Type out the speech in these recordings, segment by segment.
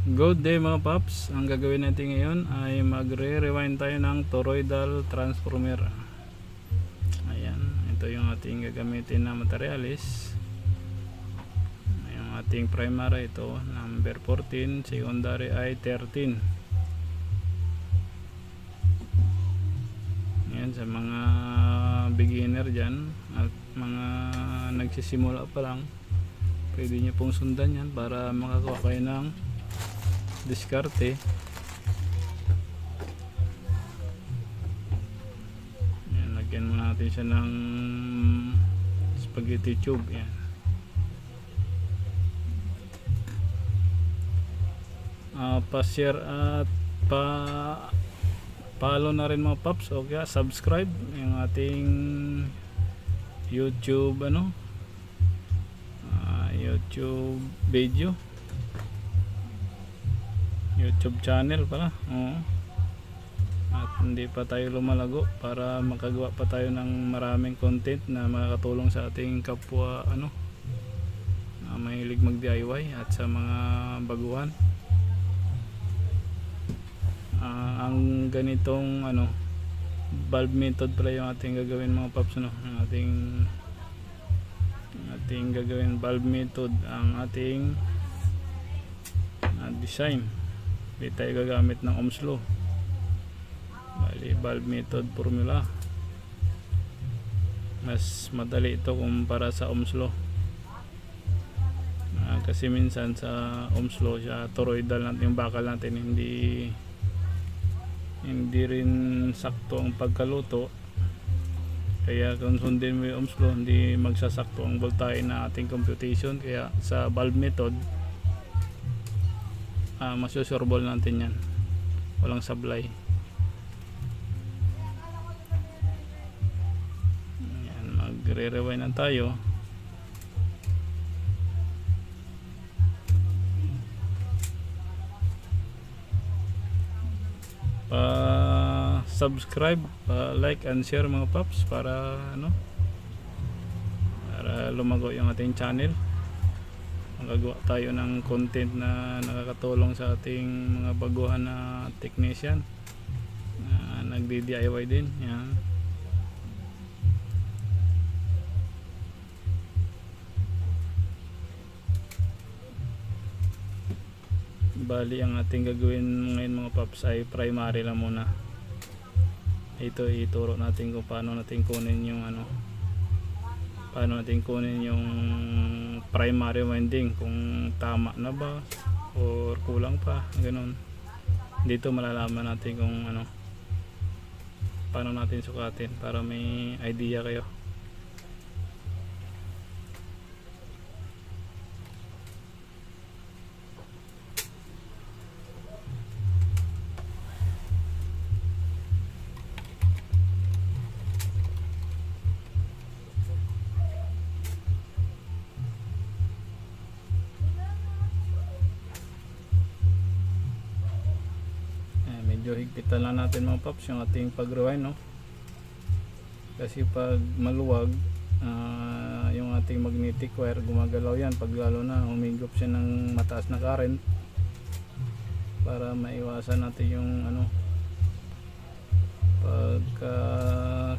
Good day mga paps. Ang gagawin natin ngayon ay magre-rewind tayo ng toroidal transformer. Ayan, ito yung ating gagamitin na materialis. Yung ating primary ito number 14, secondary ay 13. Ayan, sa mga beginner dyan at mga nagsisimula pa lang, pwede nyo pong sundan yan para makakuha kayo ng diskarte. Yan, lagyan muna natin siya ng spaghetti tube. Yan. Pa-share at follow na rin mga paps, o kaya subscribe yung ating YouTube YouTube video, YouTube channel pala. Oo. At hindi pa tayo lumalago para makagawa pa tayo ng maraming content na makakatulong sa ating kapwa na mahilig mag DIY at sa mga baguhan. Ang ganitong bulb method pala yung ating gagawin mga paps, ang ating gagawin bulb method, ang ating design. Hindi tayo gagamit ng Ohm's law, bali bulb method formula. Mas madali ito kumpara sa Ohm's law, kasi minsan sa Ohm's law siya toroidal natin, yung bakal natin hindi rin sakto ang pagkaluto, kaya kung sundin mo yung Ohm's law hindi magsasakto ang voltahe na ating computation. Kaya sa bulb method masusurbol natin yan, walang sablay. Ayan, magre-rewind na tayo. Subscribe, like and share mga paps para para lumago yung ating channel. Magagawa tayo ng content na nakakatulong sa ating mga baguhan na technician na nagdi-DIY din. Yan. Bali ang ating gagawin ngayon mga paps ay primary lang muna. Ito ituro natin kung paano natin kunin yung yung primary winding, kung tama na ba or kulang pa, ganun. Dito malalaman natin kung paano natin sukatin para may idea kayo. Medyo higpitan lang natin mga paps yung ating pag-rewind, kasi pag maluwag yung ating magnetic wire, gumagalaw yan pag lalo na humigop siya ng mataas na current, para maiwasan natin yung pagka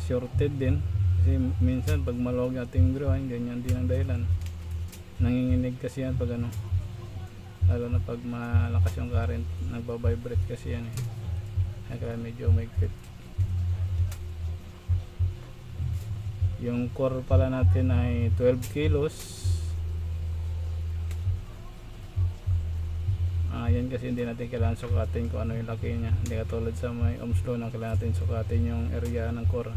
shorted din. Kasi minsan pag maluwag ating rewind, ganyan din ang dahilan, nanginginig kasi yan pag lalo na pag malakas yung current, nagbabibrate kasi yan kaya medyo mahigpit. Yung core pala natin ay 12 kilos. Yan kasi hindi natin kailangan sukatin kung ano yung laki niya, hindi katulad sa may Ohm's law na kailangan natin sukatin yung area ng core.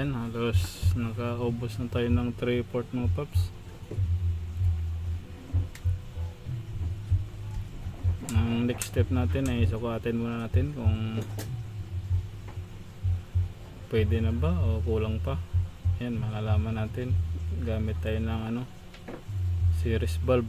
ayan, halos nakaubos na tayo ng 3/4 mga paps. Ang next step natin ay sukatin muna natin kung pwede na ba o kulang pa. Ayan, malalaman natin gamit tayo ng series valve.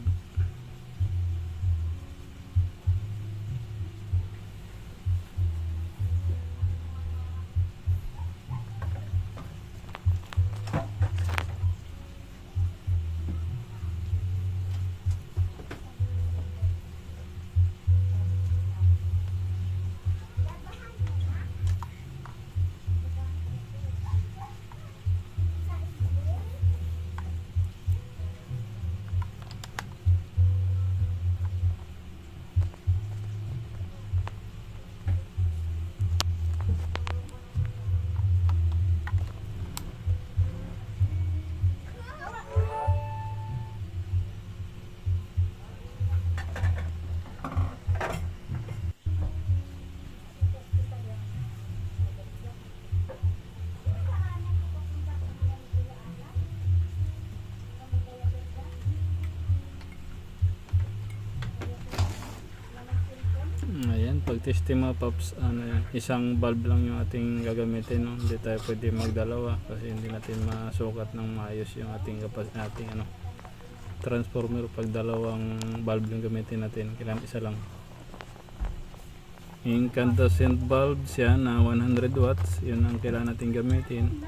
Ayan, pag testing mga paps, isang valve lang yung ating gagamitin, no? Hindi tayo pwede magdalawa kasi hindi natin masukat ng maayos yung ating transformer. Pag dalawang valve yung gamitin natin, kailangan isa lang. Incandescent valve siya na 100 watts, yun ang kailangan natin gamitin.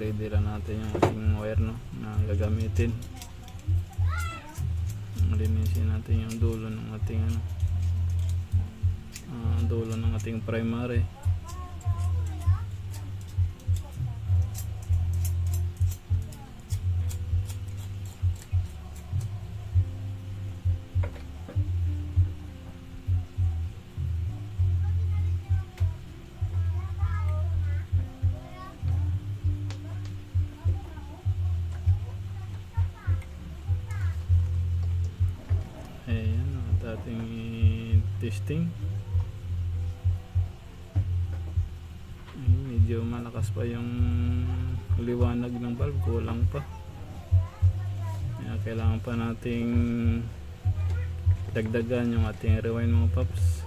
Ready lang natin yung ating wire, no, na gagamitin. Linisin natin yung dulo ng ating dulo ng ating primary. Ayan, at ating testing. Medyo malakas pa yung liwanag ng valve, kulang pa. Kaya kailangan pa nating dagdagan yung ating rewind mga paps.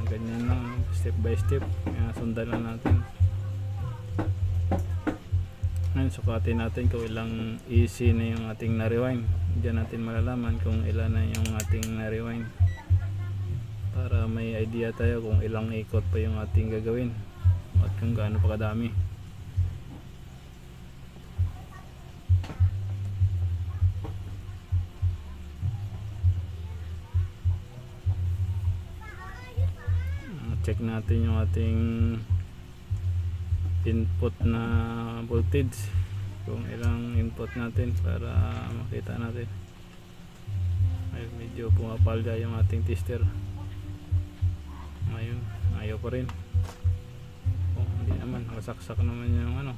Ganyan lang, step by step. Kaya sundan lang natin. Ngayon, sukatin natin kung ilang EC na yung ating na-rewind. Diyan natin malalaman kung ilan na yung ating na-rewind, para may idea tayo kung ilang ikot pa yung ating gagawin at kung gaano pa kadami. Check natin yung ating input na voltage, kung ilang input natin para makita natin. Ay, medyo pumapalda yung ating tester. Ayun, ayaw pa rin. Hindi naman, nakasaksak naman yung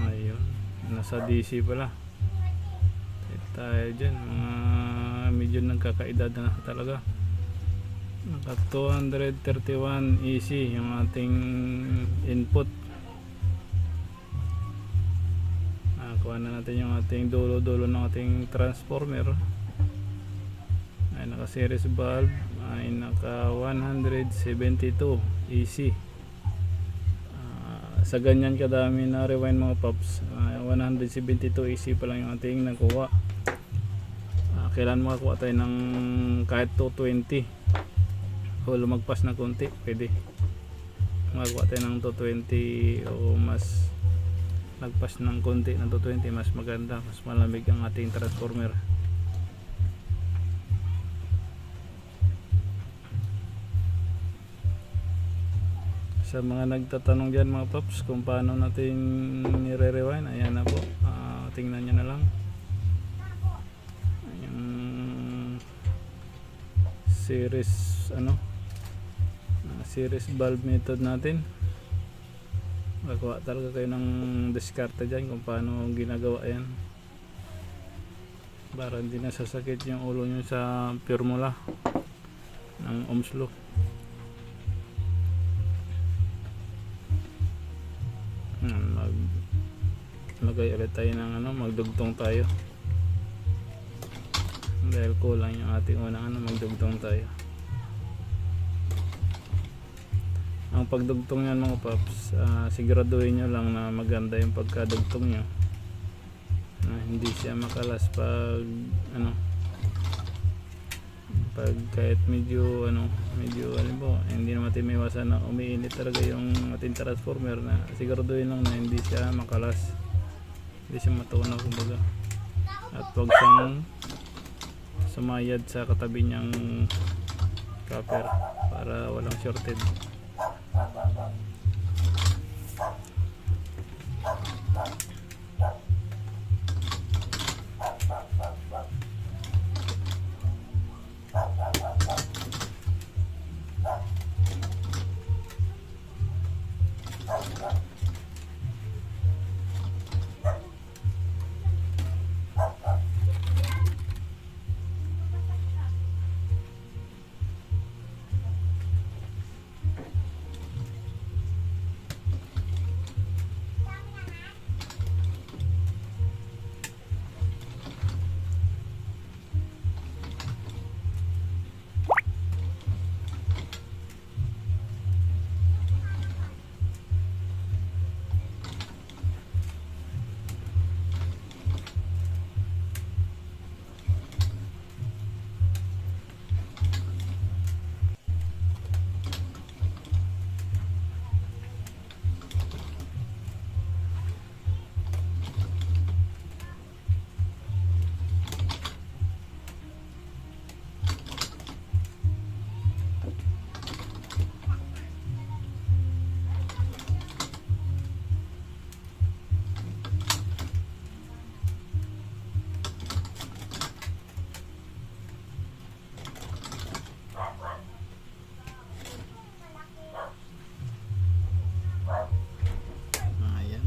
ayun, nasa DC pala. Tayo dyan, medyo nagkakaedad na talaga. Naka 231 EC yung ating input. Kuha na natin yung ating dulo ng ating transformer. Ay naka series valve, ay naka 172 EC. Sa ganyan kadami na rewind mga paps, 172 EC pa lang yung ating nakuha. Kailan makakuha tayo ng kahit 220 o lumagpas na konti, pwede magawa tayo ng 220 o mas lagpas ng konti ng 220, mas maganda, mas malamig ang ating transformer. Sa mga nagtatanong dyan mga paps kung paano natin nire-rewind, ayan na po, tingnan nyo na lang. series series valve method natin. Magawa talaga kayo ng diskarte dyan kung paano ginagawa yan para hindi nasasakit yung ulo nyo sa formula ng Ohm's law. Maglagay ulit tayo ng magdugtong tayo dahil kulang yung ating unang magdugtong tayo. Ang pagdugtong yan mga paps, siguraduhin nyo lang na maganda yung pagkadugtong nyo, na hindi siya makalas pag pag kahit medyo halimbawa hindi naman natin maiwasan na umiinit talaga yung ating transformer, na siguraduhin lang na hindi siya makalas, hindi siya matunaw kumbaga, at huwag siyang sumayad sa katabi niyang copper para walang shorted.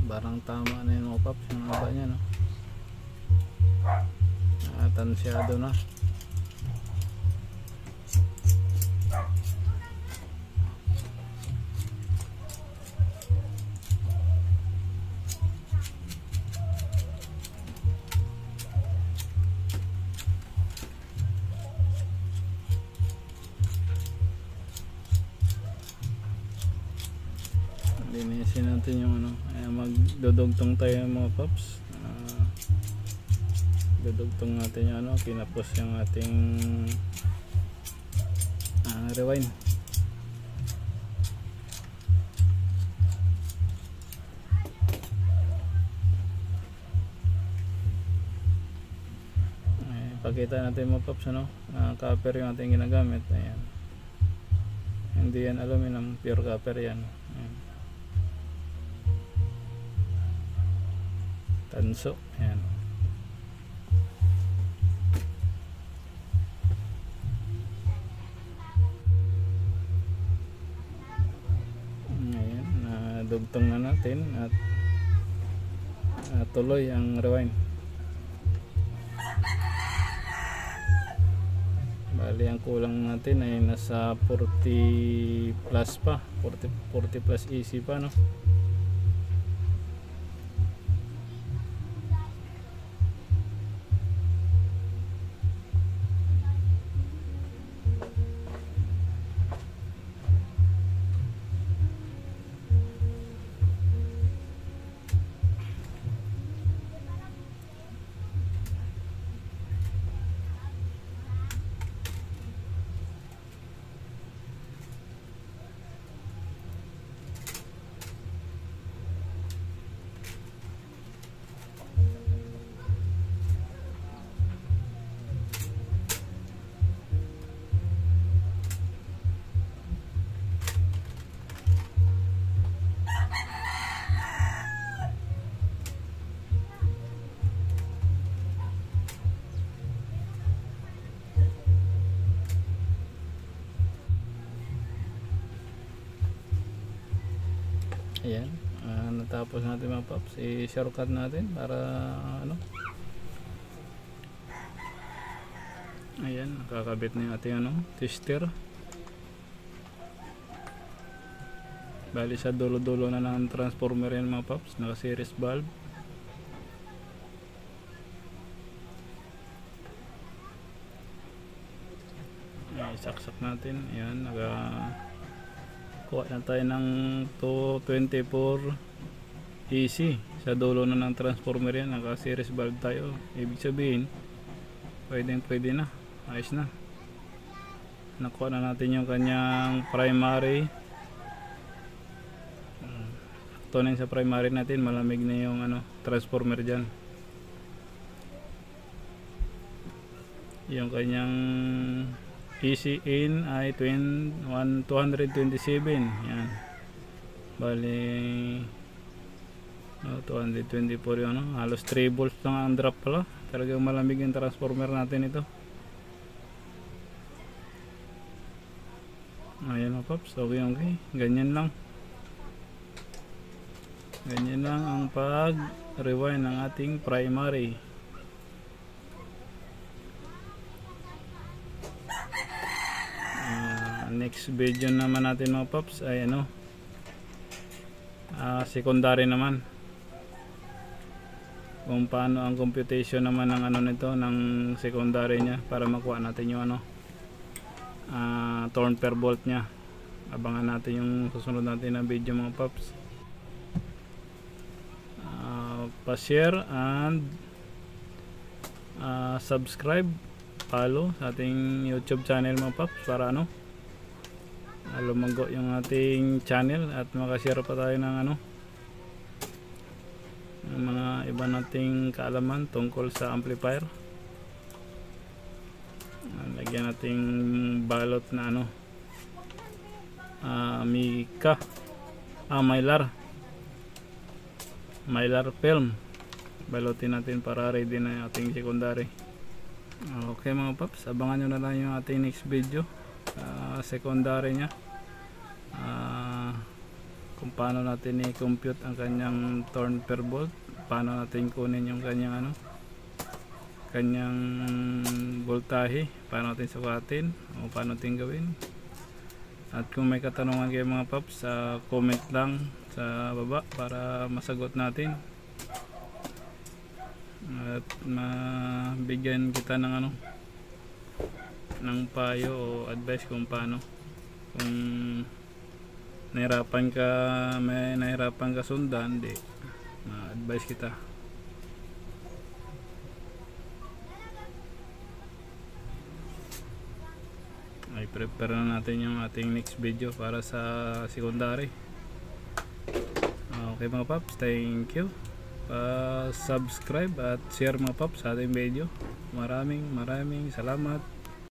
Parang tama na yung paps, yung haba niya, no? Tansyado na. Linisin natin yung magdudugtong tayo mga paps. Dudugtong natin yung kinapos yung ating rewind. Pakita natin mga paps, copper yung ating ginagamit. Ayan. Hindi yan aluminum, pure copper yan. Ayan. Tanso, ayan. Ayan, nadugtong na natin at tuloy ang rewind. Bali ang kulang natin ay nasa 40 plus pa, 40 plus EC pa, no? Ayan, natapos natin mga paps, i-shortcut natin para ano. Ayan, nakakabit na yung ating ano, tester. Bali sa dulo-dulo na ng transformer yan mga paps, naka series valve. Saksak natin. Ayan, kuha na tayo ng 224 AC sa dulo na ng transformer yan, naka series valve tayo. Ibig sabihin pwede na, ayos na. Nakuha na natin yung kanyang primary. Tunin sa primary natin, malamig na yung ano, transformer dyan. Yung kanyang AC in ay 227. Yan, bali 224 yun, no? Halos 3 volts lang ang drop pala. Talagang malamig yung transformer natin ito. Ayan mga paps, okay. Ganyan lang ang pag rewind ng ating primary. Next video naman natin mga paps ay ano, secondary naman, kung paano ang computation naman ng ano nito, ng secondary nya, para makuha natin yung ano, turn per volt nya. Abangan natin yung susunod natin na video mga paps. Pa-share and subscribe, follow sa ating YouTube channel mga paps, para ano, lumago yung ating channel at makashare pa tayo ng ano, ng mga iba nating kaalaman tungkol sa amplifier. Lagyan nating balot na ano, mylar film, balutin natin para ready na yung ating secondary. Okay mga paps, abangan nyo na lang yung ating next video, secondary nya, kung paano natin i-compute ang kanyang turn per volt, paano natin kunin yung kanyang ano, kanyang voltahe, paano natin sukatin o paano natin gawin. At kung may katanungan kayo mga paps, comment lang sa baba para masagot natin at mabigyan kita ng ano, ng payo o advice kung paano, kung may nahirapan ka sundan, di ma-advise kita. Ay prepare na natin yung ating next video para sa secondary. Okay mga paps, thank you. Subscribe at share mga paps sa ating video. Maraming salamat.